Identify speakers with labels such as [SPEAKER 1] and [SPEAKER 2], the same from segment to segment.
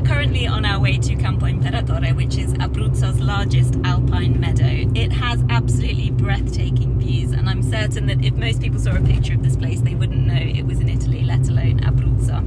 [SPEAKER 1] currently on our way to Campo Imperatore, which is Abruzzo's largest alpine meadow. It has absolutely breathtaking views, and I'm certain that if most people saw a picture of this place, they wouldn't know it was in Italy, let alone Abruzzo.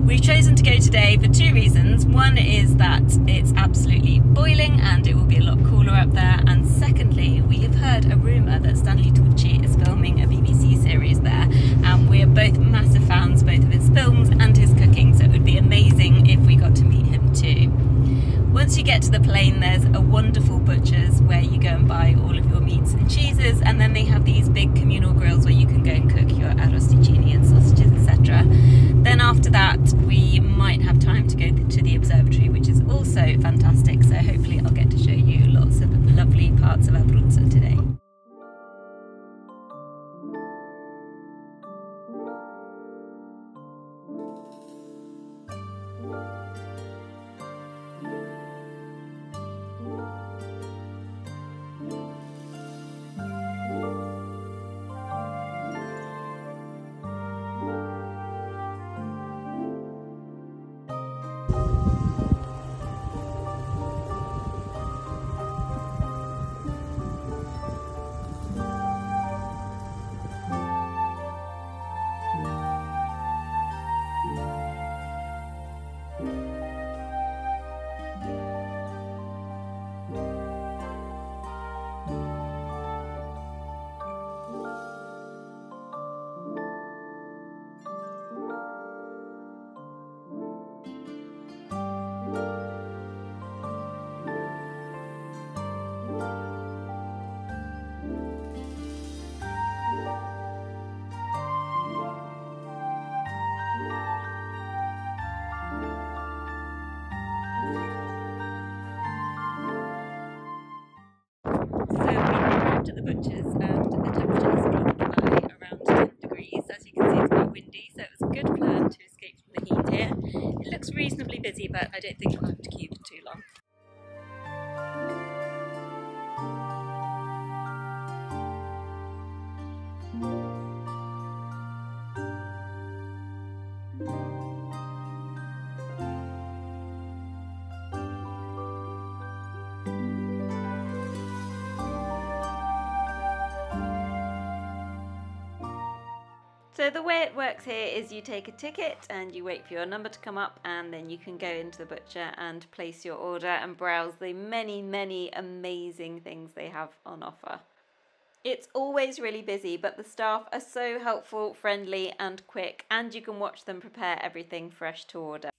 [SPEAKER 1] We've chosen to go today for two reasons. One is that it's absolutely boiling and it will be a lot cooler up there, and secondly, we have heard a rumour that Stanley Tucci is filming a BBC series there, and we're both massive fans both of his films and his cooking, so it would be amazing if we got to meet him too. Once you get to the plain, there's a wonderful butcher's where you go and buy all of your meats and cheeses, and then they have these big communal grills where you can go and cook your arrosticini and sausages, etc. Then after that, we might have time to go to the observatory, which is also fantastic, so hopefully I'll get to show you lots of lovely parts of Abruzzo today. At the butcher's, and the temperature is peaking by around 10 degrees. As you can see, it's quite windy, so it was a good plan to escape from the heat here. It looks reasonably busy, but I don't think we'll have to queue for too long. So the way it works here is you take a ticket and you wait for your number to come up, and then you can go into the butcher and place your order and browse the many amazing things they have on offer. It's always really busy, but the staff are so helpful, friendly and quick, and you can watch them prepare everything fresh to order.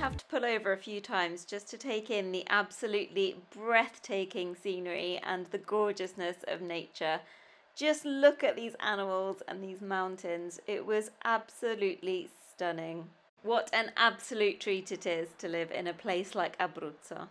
[SPEAKER 1] have to pull over a few times just to take in the absolutely breathtaking scenery and the gorgeousness of nature. Just look at these animals and these mountains. It was absolutely stunning. What an absolute treat it is to live in a place like Abruzzo.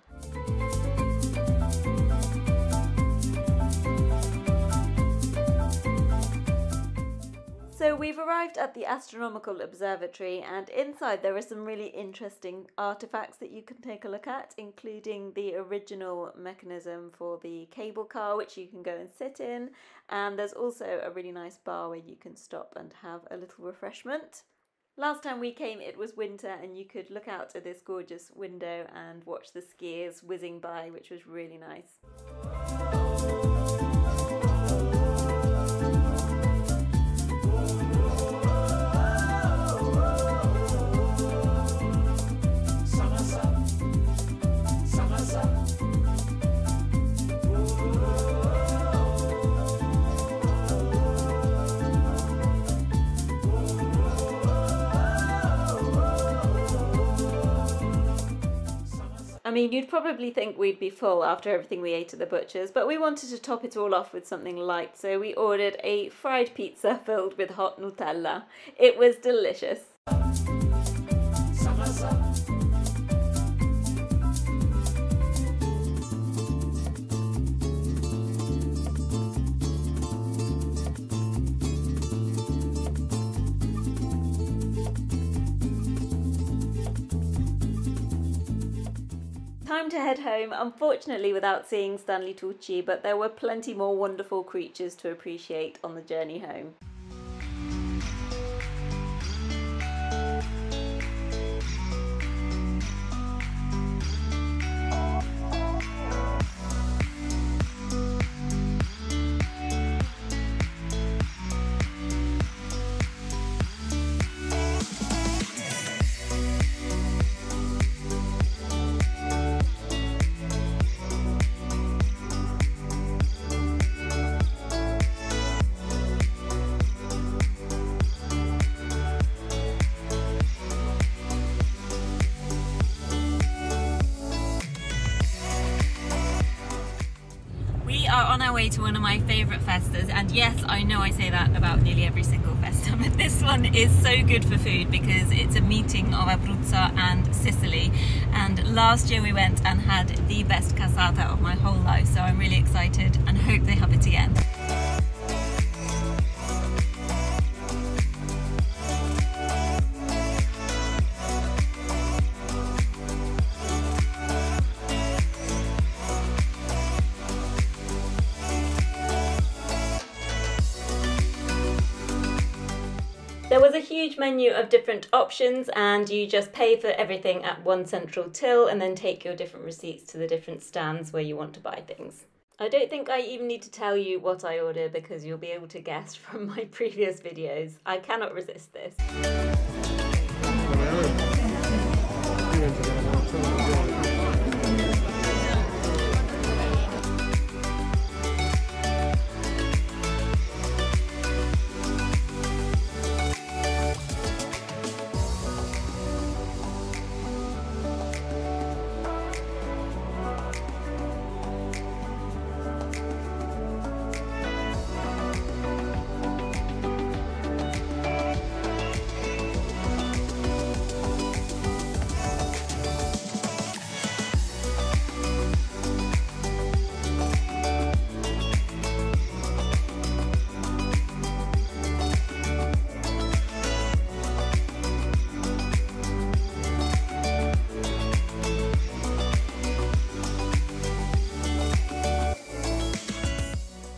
[SPEAKER 1] So we've arrived at the astronomical observatory, and inside there are some really interesting artifacts that you can take a look at, including the original mechanism for the cable car, which you can go and sit in, and there's also a really nice bar where you can stop and have a little refreshment. Last time we came it was winter, and you could look out at this gorgeous window and watch the skiers whizzing by, which was really nice. I mean, you'd probably think we'd be full after everything we ate at the butcher's, but we wanted to top it all off with something light, so we ordered a fried pizza filled with hot Nutella. It was delicious. Time to head home, unfortunately without seeing Stanley Tucci, but there were plenty more wonderful creatures to appreciate on the journey home. On our way to one of my favourite festas, and yes, I know I say that about nearly every single festa, but this one is so good for food because it's a meeting of Abruzzo and Sicily, and last year we went and had the best cassata of my whole life, so I'm really excited and hope they have it again. There was a huge menu of different options, and you just pay for everything at one central till and then take your different receipts to the different stands where you want to buy things. I don't think I even need to tell you what I order because you'll be able to guess from my previous videos. I cannot resist this.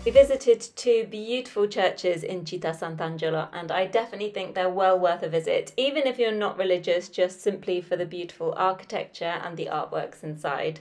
[SPEAKER 1] We visited two beautiful churches in Città Sant'Angelo, and I definitely think they're well worth a visit, even if you're not religious, just simply for the beautiful architecture and the artworks inside.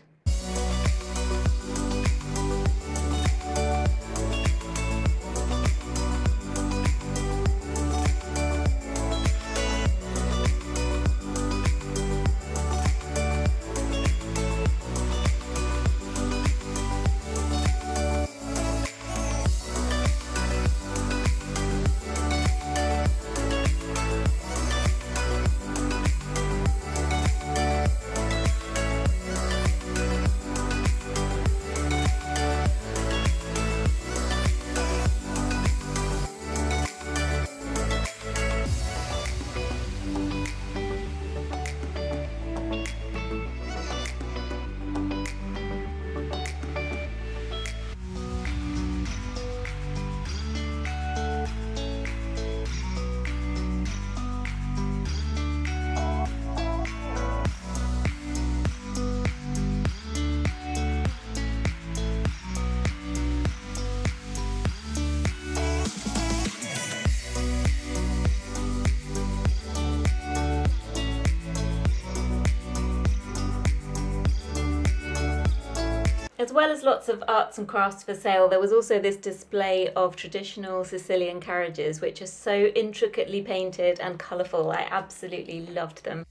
[SPEAKER 1] As well as lots of arts and crafts for sale, there was also this display of traditional Sicilian carriages, which are so intricately painted and colourful. I absolutely loved them.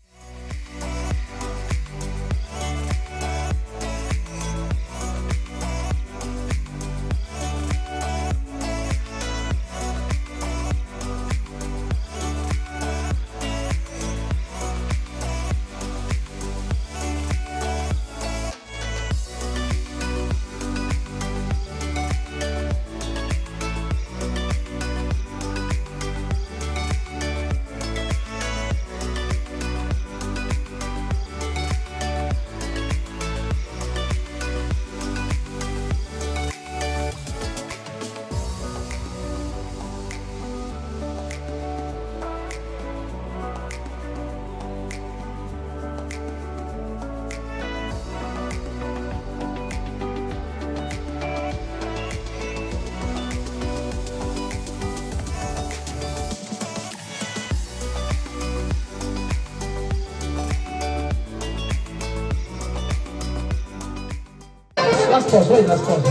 [SPEAKER 2] La sposa, vedi la sposa?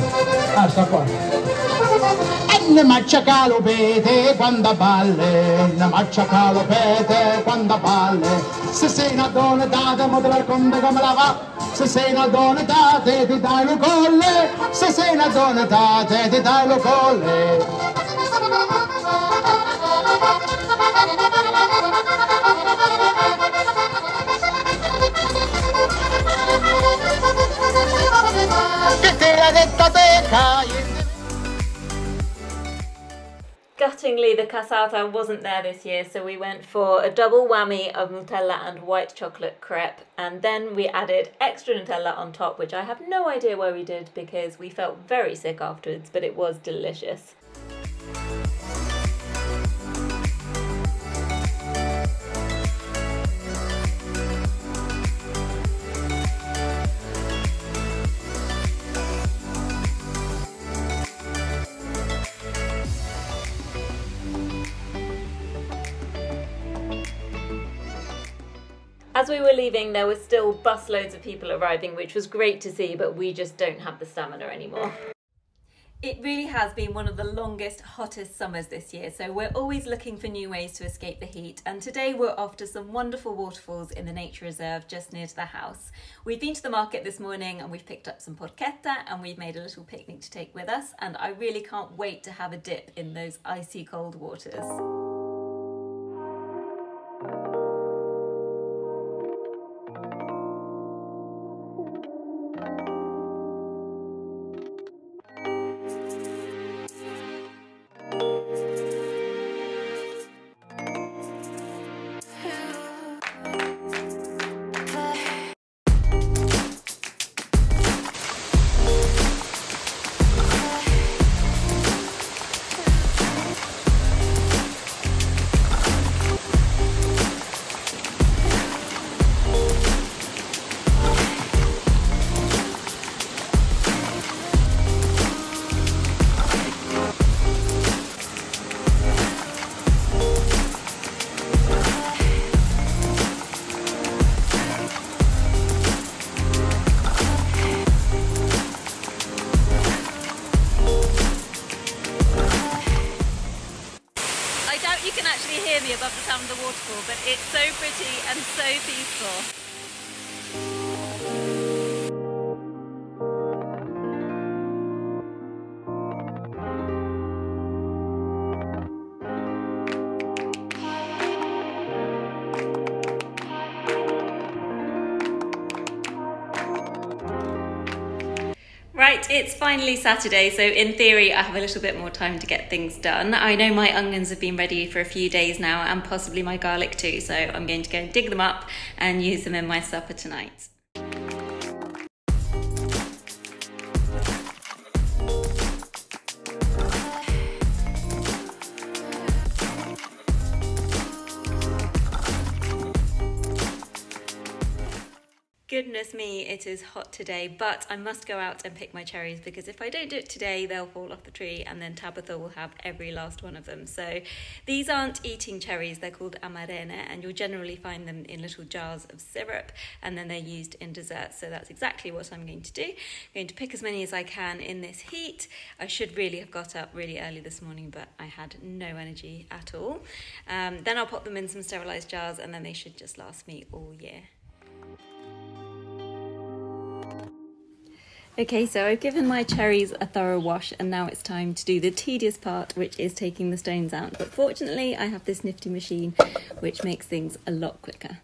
[SPEAKER 2] Ah, sta qua. E ne maccia calopete quando balle, ne maccia calopete quando balle. Se sei una donna data, mo te la racconto come la va. Se sei una donna data, ti dai lo colle. Se sei una donna data, ti dai lo colle.
[SPEAKER 1] Guttingly, the cassata wasn't there this year, so we went for a double whammy of Nutella and white chocolate crepe, and then we added extra Nutella on top, which I have no idea why we did because we felt very sick afterwards, but it was delicious. As we were leaving, there were still busloads of people arriving, which was great to see, but we just don't have the stamina anymore. It really has been one of the longest, hottest summers this year, so we're always looking for new ways to escape the heat, and today we're off to some wonderful waterfalls in the nature reserve just near to the house. We've been to the market this morning and we've picked up some porchetta and we've made a little picnic to take with us, and I really can't wait to have a dip in those icy cold waters. You can actually hear me above the sound of the waterfall, but it's so pretty and so peaceful. Right, it's finally Saturday, so in theory I have a little bit more time to get things done. I know my onions have been ready for a few days now, and possibly my garlic too, so I'm going to go and dig them up and use them in my supper tonight. Goodness me, it is hot today, but I must go out and pick my cherries because if I don't do it today, they'll fall off the tree and then Tabitha will have every last one of them. So these aren't eating cherries, they're called amarene, and you'll generally find them in little jars of syrup and then they're used in desserts. So that's exactly what I'm going to do. I'm going to pick as many as I can in this heat. I should really have got up really early this morning, but I had no energy at all. Then I'll pop them in some sterilised jars and then they should just last me all year. Okay, so I've given my cherries a thorough wash and now it's time to do the tedious part, which is taking the stones out. But fortunately, I have this nifty machine, which makes things a lot quicker.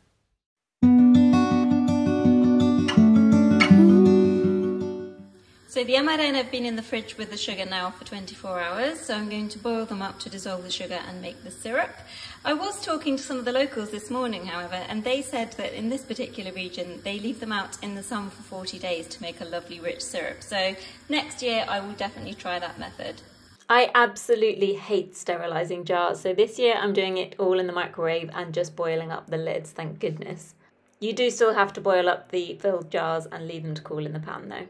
[SPEAKER 1] So the amarene have been in the fridge with the sugar now for 24 hours, so I'm going to boil them up to dissolve the sugar and make the syrup. I was talking to some of the locals this morning, however, and they said that in this particular region, they leave them out in the sun for 40 days to make a lovely rich syrup. So next year, I will definitely try that method. I absolutely hate sterilising jars, so this year I'm doing it all in the microwave and just boiling up the lids, thank goodness. You do still have to boil up the filled jars and leave them to cool in the pan though.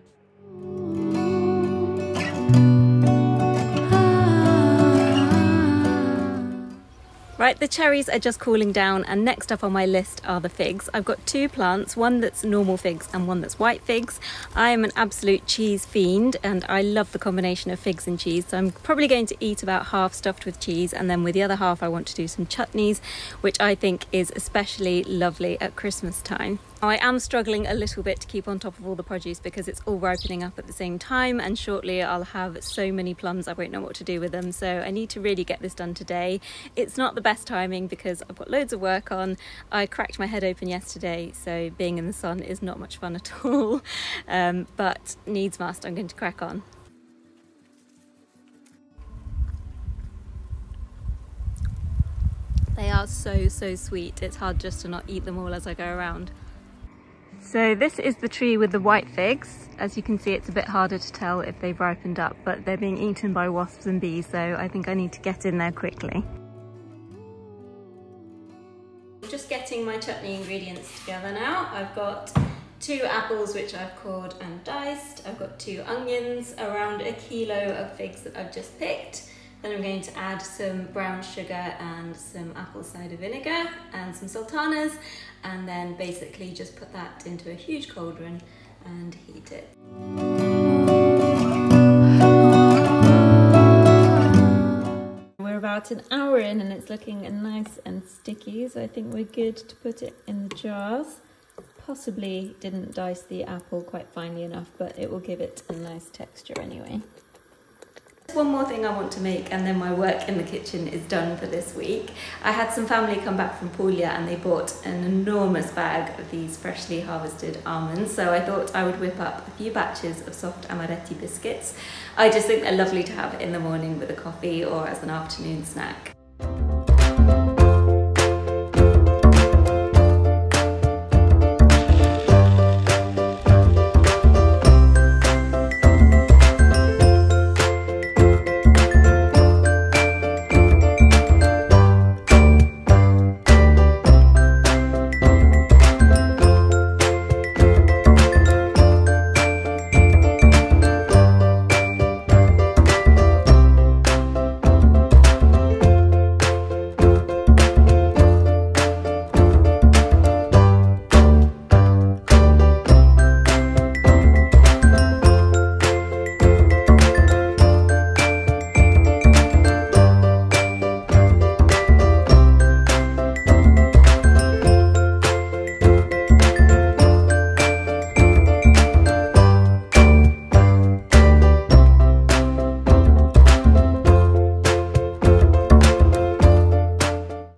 [SPEAKER 1] Right, the cherries are just cooling down and next up on my list are the figs. I've got two plants, one that's normal figs and one that's white figs. I am an absolute cheese fiend and I love the combination of figs and cheese, so I'm probably going to eat about half stuffed with cheese and then with the other half I want to do some chutneys, which I think is especially lovely at Christmas time. I am struggling a little bit to keep on top of all the produce because it's all ripening up at the same time and shortly I'll have so many plums I won't know what to do with them, so I need to really get this done today. It's not the best timing because I've got loads of work on. I cracked my head open yesterday, so being in the sun is not much fun at all, but needs must, I'm going to crack on. They are so sweet, it's hard just to not eat them all as I go around. So this is the tree with the white figs. As you can see, it's a bit harder to tell if they've ripened up, but they're being eaten by wasps and bees, so I think I need to get in there quickly. Just getting my chutney ingredients together now. I've got 2 apples which I've cored and diced. I've got 2 onions, around 1 kilo of figs that I've just picked. Then I'm going to add some brown sugar and some apple cider vinegar and some sultanas, and then basically just put that into a huge cauldron and heat it. We're about an hour in and it's looking nice and sticky, so I think we're good to put it in the jars. Possibly didn't dice the apple quite finely enough, but it will give it a nice texture anyway. One more thing I want to make and then my work in the kitchen is done for this week. I had some family come back from Puglia and they bought an enormous bag of these freshly harvested almonds, so I thought I would whip up a few batches of soft amaretti biscuits. I just think they're lovely to have in the morning with a coffee or as an afternoon snack.